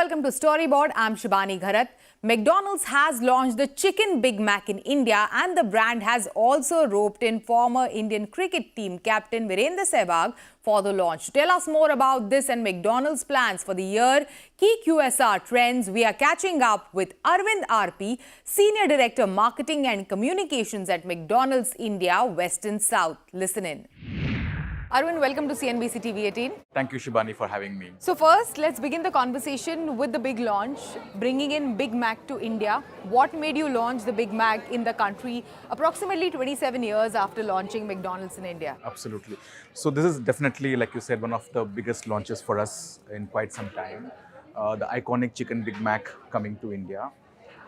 welcome to Storyboard. I'm Shibani Gharat. McDonald's has launched the Chicken Big Mac in India, and the brand has also roped in former Indian cricket team captain Virendra Sehwag for the launch. To tell us more about this and McDonald's plans for the year, key QSR trends, we are catching up with Arvind R.P, Senior Director Marketing and Communications at McDonald's India, West and South. Listen in. Arvind, welcome to CNBC-TV18. Thank you, Shibani, for having me. So first, let's begin the conversation with the big launch, bringing in Big Mac to India. What made you launch the Big Mac in the country approximately 27 years after launching McDonald's in India? Absolutely. So this is definitely, like you said, one of the biggest launches for us in quite some time. The iconic Chicken Big Mac coming to India.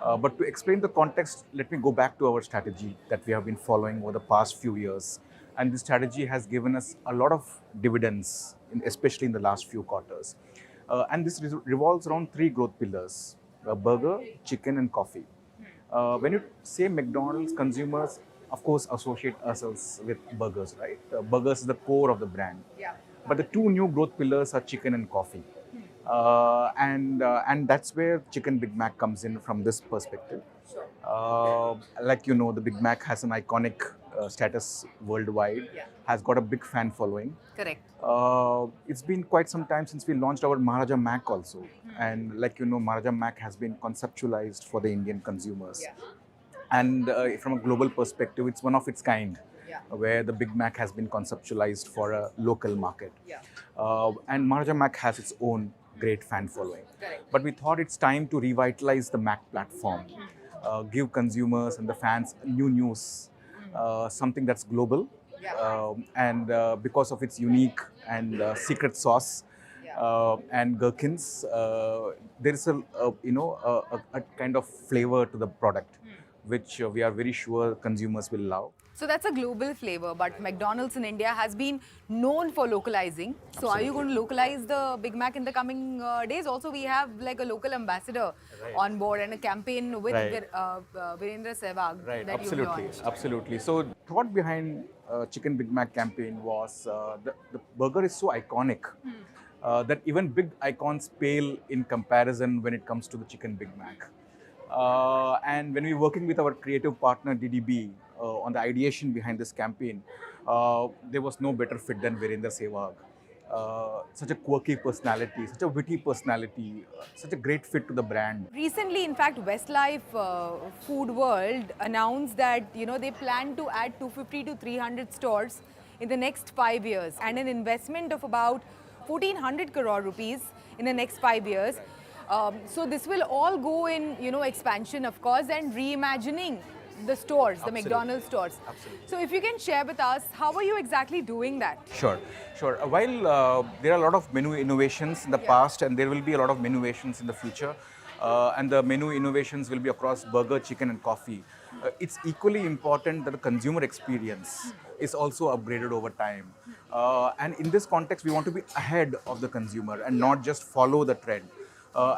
But to explain the context, let me go back to our strategy that we have been following over the past few years. And this strategy has given us a lot of dividends, especially in the last few quarters. And this revolves around three growth pillars: burger, chicken, and coffee. When you say McDonald's, consumers, of course, associate ourselves with burgers, right? Burgers is the core of the brand. Yeah. But the two new growth pillars are chicken and coffee. And that's where Chicken Big Mac comes in from this perspective. Sure. Like you know, the Big Mac has an iconic status worldwide, has got a big fan following. Correct. It's been quite some time since we launched our Maharaja Mac also. And like you know, Maharaja Mac has been conceptualized for the Indian consumers. Yeah. And from a global perspective, it's one of its kind, Yeah. where the Big Mac has been conceptualized for a local market. Yeah. And Maharaja Mac has its own great fan following. Correct. But we thought it's time to revitalize the Mac platform, give consumers and the fans new news, something that's global, and because of its unique and secret sauce and gherkins, there is a kind of flavor to the product, which we are very sure consumers will love. So that's a global flavor, but McDonald's in India has been known for localizing. So are you going to localize the Big Mac in the coming days? Also, we have like a local ambassador on board and a campaign with Virendra Sehwag that you've launched. Absolutely. So thought behind Chicken Big Mac campaign was the burger is so iconic that even big icons pale in comparison when it comes to the Chicken Big Mac. And when we were working with our creative partner DDB on the ideation behind this campaign, there was no better fit than Virendra Sehwag. Such a quirky personality, such a witty personality, such a great fit to the brand. Recently, in fact, Westlife Food World announced that they plan to add 250 to 300 stores in the next 5 years and an investment of about 1,400 crore rupees in the next 5 years. So this will all go in, expansion, of course, and reimagining the stores, the McDonald's stores. Absolutely. So if you can share with us, how are you exactly doing that? Sure. While there are a lot of menu innovations in the past, and there will be a lot of menu innovations in the future, and the menu innovations will be across burger, chicken, and coffee, it's equally important that the consumer experience is also upgraded over time. And in this context, we want to be ahead of the consumer and not just follow the trend.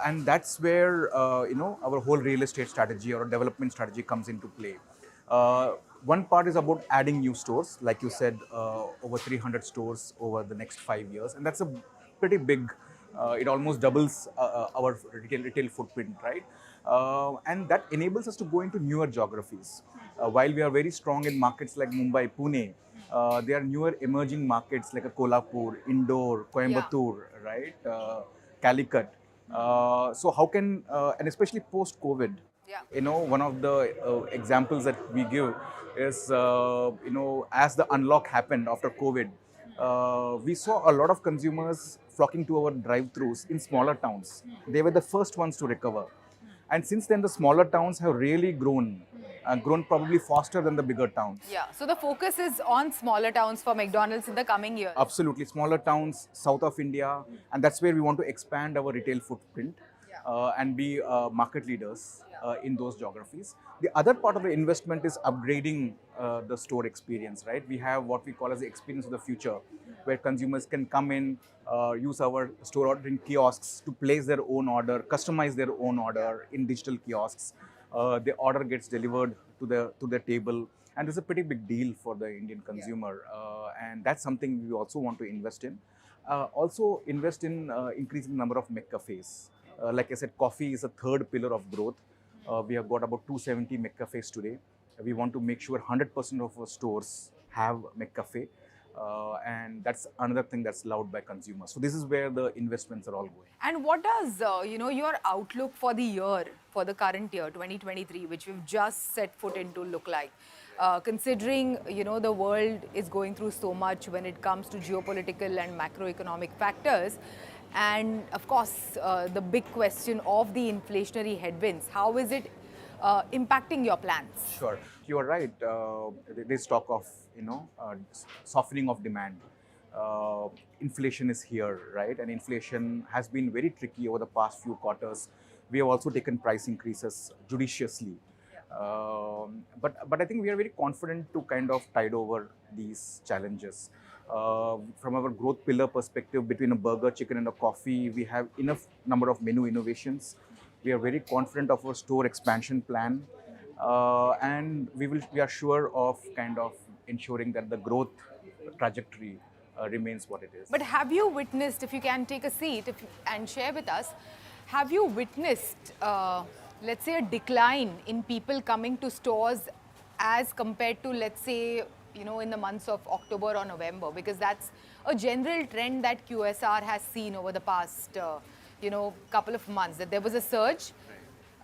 And that's where our whole real estate strategy or development strategy comes into play. One part is about adding new stores, like you said, over 300 stores over the next 5 years, and that's a pretty big. It almost doubles our retail footprint, right? And that enables us to go into newer geographies. While we are very strong in markets like Mumbai, Pune, there are newer emerging markets like Kolhapur, Indore, Coimbatore, right? Calicut. So how can, and especially post-COVID, one of the examples that we give is, as the unlock happened after COVID, we saw a lot of consumers flocking to our drive-thrus in smaller towns. They were the first ones to recover. And since then, the smaller towns have really grown probably faster than the bigger towns. Yeah, so the focus is on smaller towns for McDonald's in the coming years. Absolutely, smaller towns, south of India, and that's where we want to expand our retail footprint and be market leaders in those geographies. The other part of the investment is upgrading the store experience, right? We have what we call as the experience of the future, where consumers can come in, use our store ordering kiosks to place their own order, customize their own order in digital kiosks. The order gets delivered to the table, and this is a pretty big deal for the Indian consumer, and that's something we also want to invest in. Also invest in increasing the number of McCafes. Like I said, coffee is a third pillar of growth. We have got about 270 McCafes today. We want to make sure 100% of our stores have McCafe. And that's another thing that's loved by consumers. So this is where the investments are all going. And what does your outlook for the year, for the current year, 2023, which we've just set foot into, look like? Considering the world is going through so much when it comes to geopolitical and macroeconomic factors, and of course the big question of the inflationary headwinds, how is it impacting your plans? Sure, you are right. There's talk of softening of demand. Inflation is here, right? And inflation has been very tricky over the past few quarters. We have also taken price increases judiciously. But I think we are very confident to kind of tide over these challenges. From our growth pillar perspective, between a burger, chicken, and a coffee, we have enough number of menu innovations. We are very confident of our store expansion plan, and we are sure of kind of ensuring that the growth trajectory remains what it is. But have you witnessed, if you can take a seat and share with us, have you witnessed, let's say, a decline in people coming to stores as compared to, let's say, in the months of October or November? Because that's a general trend that QSR has seen over the past, couple of months, that there was a surge.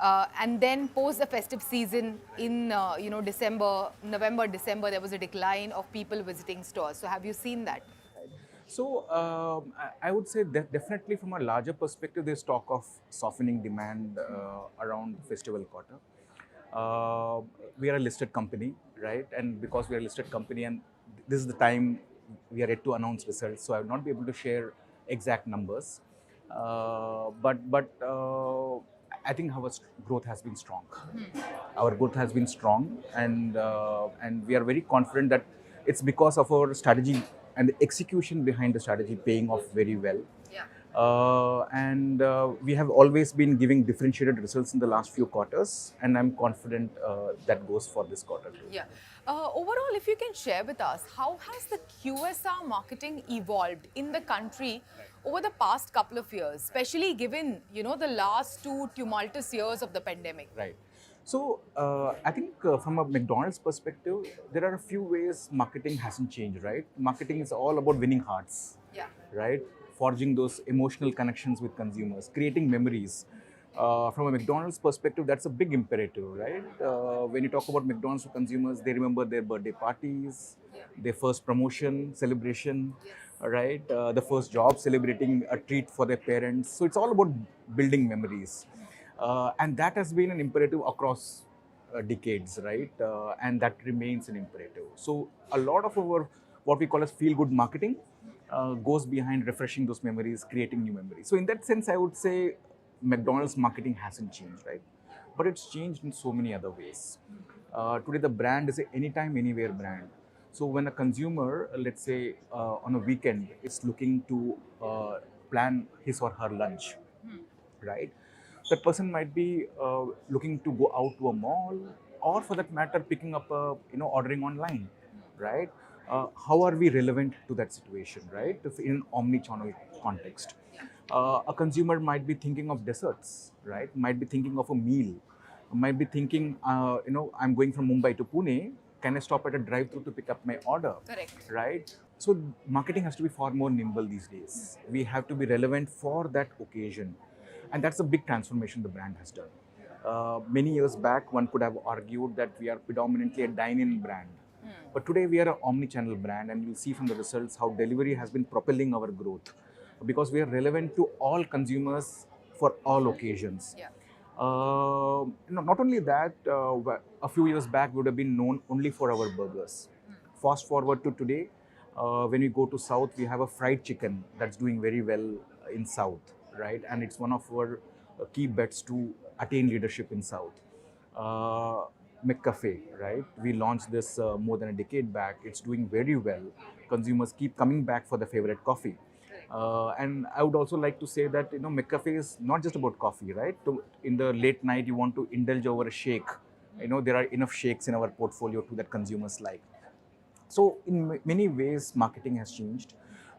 And then post the festive season in November, December, there was a decline of people visiting stores. So have you seen that? So I would say that definitely from a larger perspective, there's talk of softening demand around festival quarter. We are a listed company, right? And because we are a listed company, and this is the time we are yet to announce results, so I will not be able to share exact numbers. But I think our growth has been strong. Our growth has been strong, and we are very confident that it's because of our strategy and the execution behind the strategy paying off very well. And we have always been giving differentiated results in the last few quarters, and I'm confident that goes for this quarter too. Yeah. Overall, if you can share with us, how has the QSR marketing evolved in the country over the past couple of years, especially given, the last 2 tumultuous years of the pandemic? Right. So I think from a McDonald's perspective, there are a few ways marketing hasn't changed, right? Marketing is all about winning hearts, right? Forging those emotional connections with consumers, creating memories. From a McDonald's perspective, that's a big imperative, right? When you talk about McDonald's to consumers, they remember their birthday parties, their first promotion, celebration, right? The first job, celebrating a treat for their parents. So it's all about building memories. And that has been an imperative across decades, right? And that remains an imperative. So a lot of our, what we call as feel-good marketing, goes behind refreshing those memories, creating new memories. So in that sense, I would say McDonald's marketing hasn't changed, right? But it's changed in so many other ways. Today, the brand is an anytime, anywhere brand. So when a consumer, let's say on a weekend, is looking to plan his or her lunch, right? That person might be looking to go out to a mall, or for that matter, picking up ordering online, right? How are we relevant to that situation, right? If in an omni-channel context. A consumer might be thinking of desserts, right? Might be thinking of a meal, might be thinking, I'm going from Mumbai to Pune. Can I stop at a drive-thru to pick up my order? Correct. Right? So marketing has to be far more nimble these days. We have to be relevant for that occasion. And that's a big transformation the brand has done. Many years back, one could have argued that we are predominantly a dine-in brand. But today we are an omni-channel brand, and you'll see from the results how delivery has been propelling our growth, because we are relevant to all consumers for all occasions. Not only that, a few years back we would have been known only for our burgers. Fast forward to today, when we go to South, we have a fried chicken that's doing very well in South, right? And it's one of our key bets to attain leadership in South. McCafe, right? We launched this more than a decade back. It's doing very well. Consumers keep coming back for their favorite coffee. And I would also like to say that McCafe is not just about coffee, right? In the late night, you want to indulge over a shake. There are enough shakes in our portfolio too that consumers like. So in many ways, marketing has changed.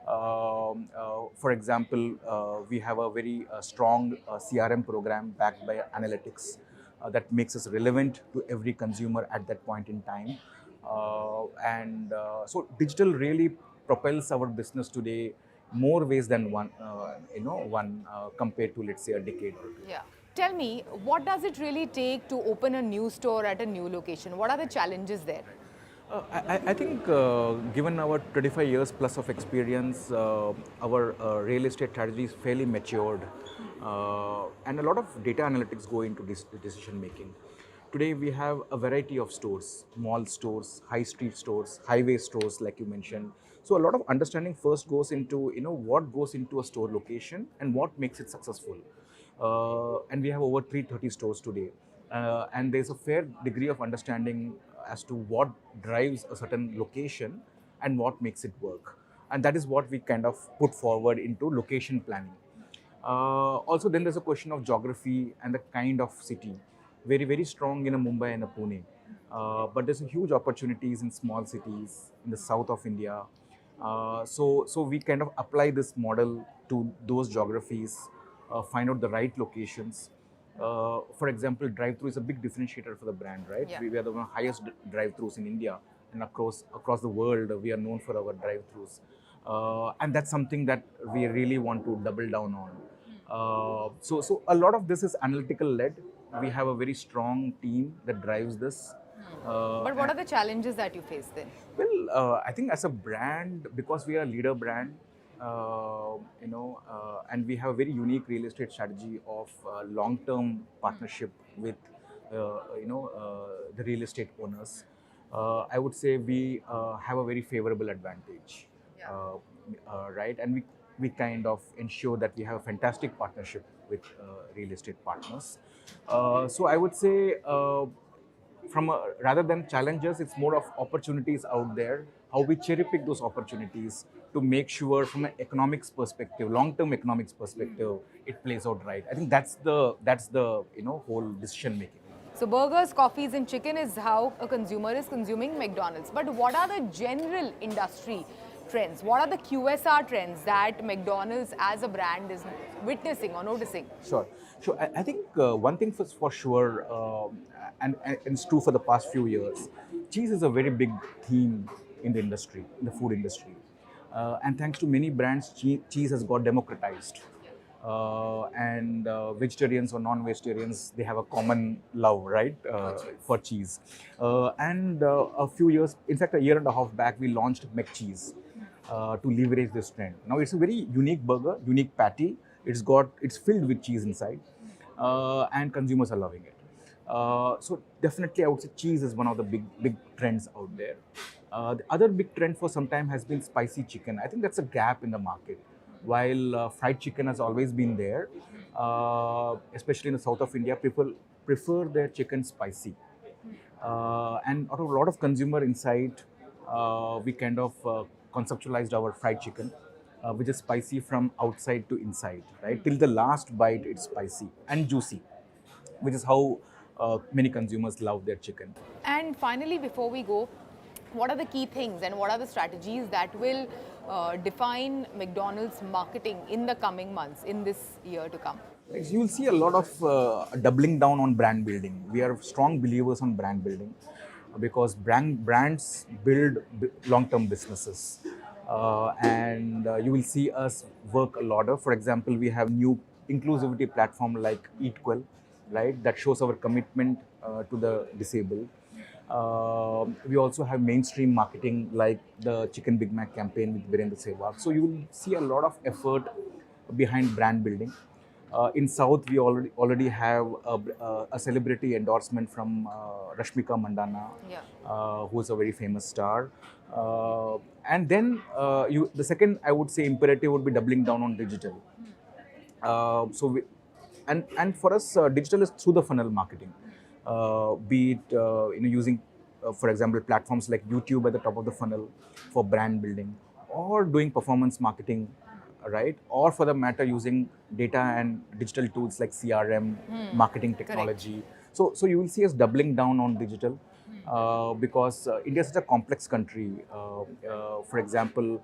For example, we have a very strong CRM program backed by analytics that makes us relevant to every consumer at that point in time. So digital really propels our business today more ways than one compared to, let's say, a decade or two. Yeah. Tell me, what does it really take to open a new store at a new location? What are the challenges there? I think given our 25 years plus of experience, our real estate strategy is fairly matured, and a lot of data analytics go into this decision making. Today we have a variety of stores, mall stores, high street stores, highway stores, like you mentioned. So a lot of understanding first goes into what goes into a store location and what makes it successful. And we have over 330 stores today. And there's a fair degree of understanding as to what drives a certain location and what makes it work. And that is what we kind of put forward into location planning. Also, then there's a question of geography and the kind of city. Very, very strong in a Mumbai and a Pune. But there's a huge opportunities in small cities in the south of India. So we kind of apply this model to those geographies, find out the right locations. For example, drive-through is a big differentiator for the brand, right? Yeah. We are the highest drive-throughs in India, and across the world, we are known for our drive-throughs. And that's something that we really want to double down on. So a lot of this is analytical led. We have a very strong team that drives this. But what are the challenges that you face then? Well, I think as a brand, because we are a leader brand, and we have a very unique real estate strategy of long-term partnership with, the real estate owners. I would say we have a very favorable advantage, Yeah. right? And we kind of ensure that we have a fantastic partnership with real estate partners. So I would say, rather than challenges, it's more of opportunities out there. How we cherry pick those opportunities to make sure, from an economics perspective, long-term economics perspective, it plays out right. I think that's the whole decision making. So burgers, coffees and chicken is how a consumer is consuming McDonald's. But what are the general industry trends? What are the QSR trends that McDonald's as a brand is witnessing or noticing? Sure. I think one thing for sure, and it's true for the past few years, cheese is a very big theme in the industry, in the food industry. And thanks to many brands, cheese has got democratized. And vegetarians or non-vegetarians, they have a common love, right, for cheese. And a few years, in fact, a year and a half back, we launched McCheese to leverage this trend. Now it's a very unique burger, unique patty. It's filled with cheese inside, and consumers are loving it. So definitely, I would say cheese is one of the big trends out there. The other big trend for some time has been spicy chicken. I think that's a gap in the market. While fried chicken has always been there, especially in the south of India, people prefer their chicken spicy. And out of a lot of consumer insight, we kind of conceptualized our fried chicken, which is spicy from outside to inside, right? Till the last bite, it's spicy and juicy, which is how many consumers love their chicken. And finally, before we go, what are the key things and what are the strategies that will define McDonald's marketing in the coming months, in this year to come? You will see a lot of doubling down on brand building. We are strong believers on brand building because brands build long-term businesses. And you will see us work a lot of, for example, we have new inclusivity platform like Eatquel, right, that shows our commitment to the disabled. We also have mainstream marketing like the Chicken Big Mac campaign with Virendra Sehwag. So you will see a lot of effort behind brand building. In South, we already have a celebrity endorsement from Rashmika Mandana, who is a very famous star. And then the second, I would say, imperative would be doubling down on digital. And for us, digital is through the funnel marketing. Be it using, for example, platforms like YouTube at the top of the funnel for brand building, or doing performance marketing, right? Or for the matter, using data and digital tools like CRM, marketing technology. So you will see us doubling down on digital because India is such a complex country. For example,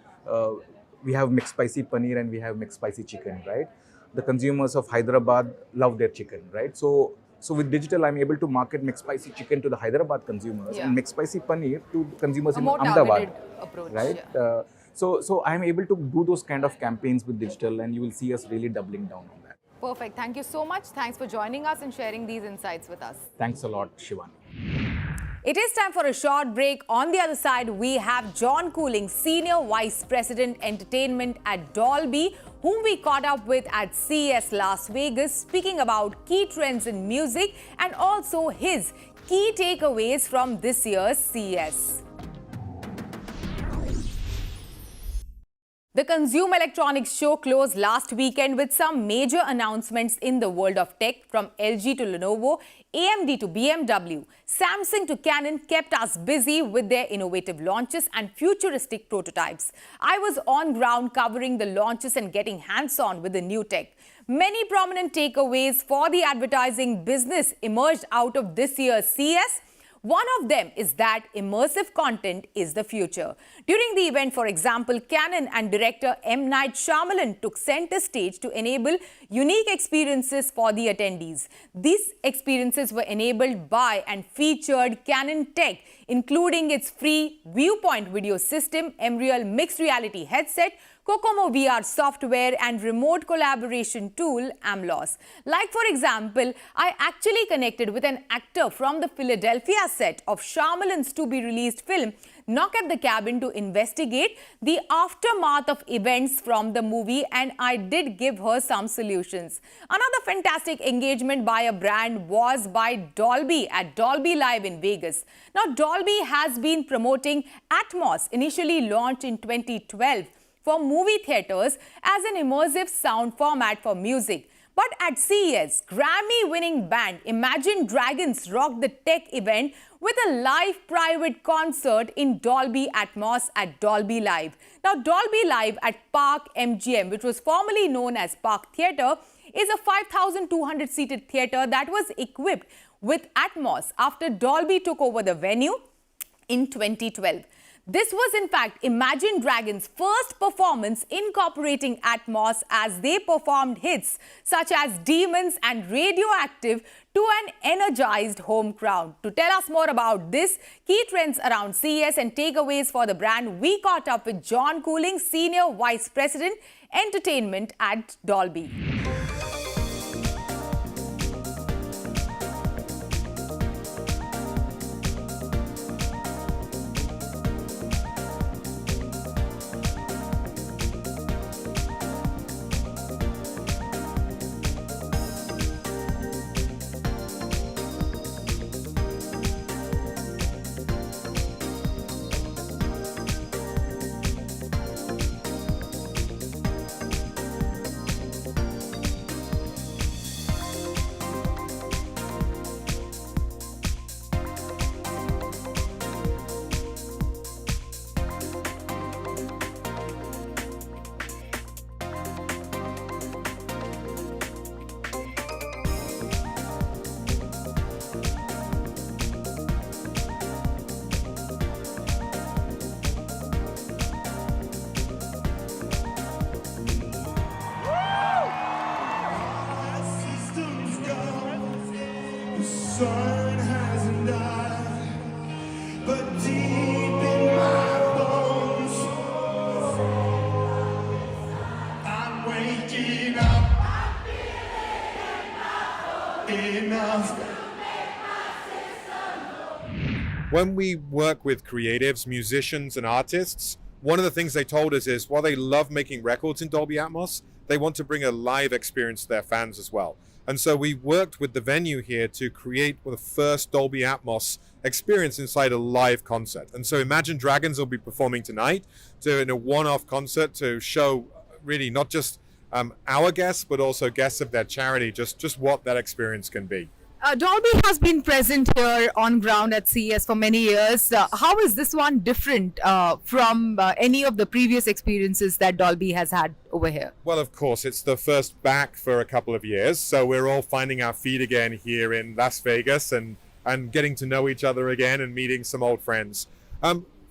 we have mixed spicy paneer and we have mixed spicy chicken, right? The consumers of Hyderabad love their chicken, right? So with digital, I'm able to market mixed spicy chicken to the Hyderabad consumers and mixed spicy paneer to consumers in more Ahmedabad, targeted approach, right? So I'm able to do those kind of campaigns with digital, and you will see us really doubling down on that. Perfect. Thank you so much. Thanks for joining us and sharing these insights with us. Thanks a lot, Shivani. It is time for a short break. On the other side, we have John Cooling, Senior Vice President Entertainment at Dolby, whom we caught up with at CES Las Vegas, speaking about key trends in music and also his key takeaways from this year's CES. The Consumer Electronics Show closed last weekend with some major announcements in the world of tech, from LG to Lenovo, AMD to BMW, Samsung to Canon kept us busy with their innovative launches and futuristic prototypes. I was on ground covering the launches and getting hands-on with the new tech. Many prominent takeaways for the advertising business emerged out of this year's CES. One of them is that immersive content is the future. During the event, for example, Canon and director M. Night Shyamalan took center stage to enable unique experiences for the attendees. These experiences were enabled by and featured Canon tech, including its free Viewpoint video system, Mreal mixed reality headset, Kokomo VR software and remote collaboration tool Amlos. Like, for example, I actually connected with an actor from the Philadelphia set of Shyamalan's to-be-released film Knock at the Cabin to investigate the aftermath of events from the movie, and I did give her some solutions. Another fantastic engagement by a brand was by Dolby at Dolby Live in Vegas. Now, Dolby has been promoting Atmos, initially launched in 2012. For movie theaters as an immersive sound format for music. But at CES, Grammy-winning band Imagine Dragons rocked the tech event with a live private concert in Dolby Atmos at Dolby Live. Now, Dolby Live at Park MGM, which was formerly known as Park Theatre, is a 5,200-seated theatre that was equipped with Atmos after Dolby took over the venue in 2012. This was in fact Imagine Dragons' first performance incorporating Atmos, as they performed hits such as Demons and Radioactive to an energized home crowd. To tell us more about this, key trends around CES and takeaways for the brand, we caught up with John Cooling, Senior Vice President Entertainment at Dolby. sun hasn't died, but deep in my bones, I'm waking up. Enough. When we work with creatives, musicians, and artists, one of the things they told us is while they love making records in Dolby Atmos, they want to bring a live experience to their fans as well. And so we worked with the venue here to create the first Dolby Atmos experience inside a live concert. And so Imagine Dragons will be performing tonight in a one-off concert to show really not just our guests, but also guests of their charity, just what that experience can be. Dolby has been present here on ground at CES for many years. How is this one different from any of the previous experiences that Dolby has had over here? Well, of course, it's the first back for a couple of years. So we're all finding our feet again here in Las Vegas and getting to know each other again and meeting some old friends.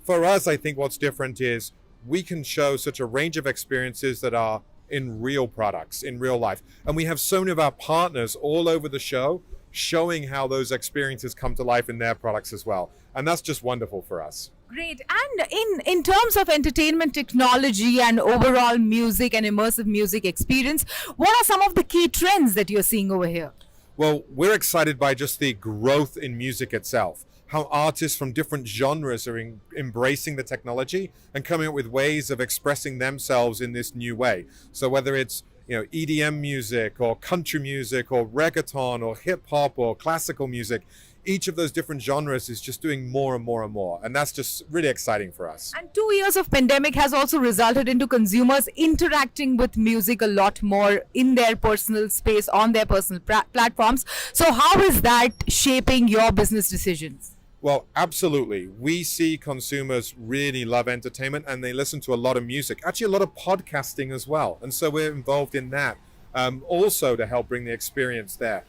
For us, I think what's different is we can show such a range of experiences that are in real products, in real life. And we have so many of our partners all over the show showing how those experiences come to life in their products as well. And that's just wonderful for us. Great. And in terms of entertainment technology and overall music and immersive music experience, what are some of the key trends that you're seeing over here? Well, we're excited by just the growth in music itself, how artists from different genres are embracing the technology and coming up with ways of expressing themselves in this new way. So whether it's EDM music or country music or reggaeton or hip hop or classical music, each of those different genres is just doing more and more and more. And that's just really exciting for us. And 2 years of pandemic has also resulted into consumers interacting with music a lot more in their personal space, on their personal platforms. So how is that shaping your business decisions? Well, absolutely. We see consumers really love entertainment and they listen to a lot of music, actually a lot of podcasting as well. And so we're involved in that also to help bring the experience there.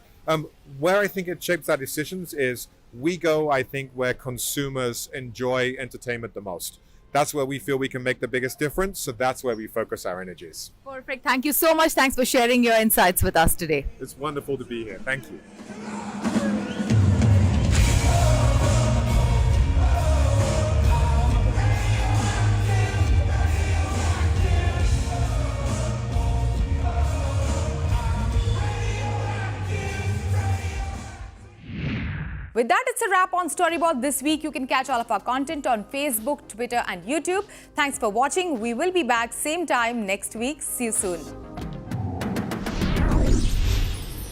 Where I think it shapes our decisions is we go, I think, where consumers enjoy entertainment the most. That's where we feel we can make the biggest difference. So that's where we focus our energies. Perfect. Thank you so much. Thanks for sharing your insights with us today. It's wonderful to be here. Thank you. With that, it's a wrap on Storyboard this week. You can catch all of our content on Facebook, Twitter and YouTube. Thanks for watching. We will be back same time next week. See you soon.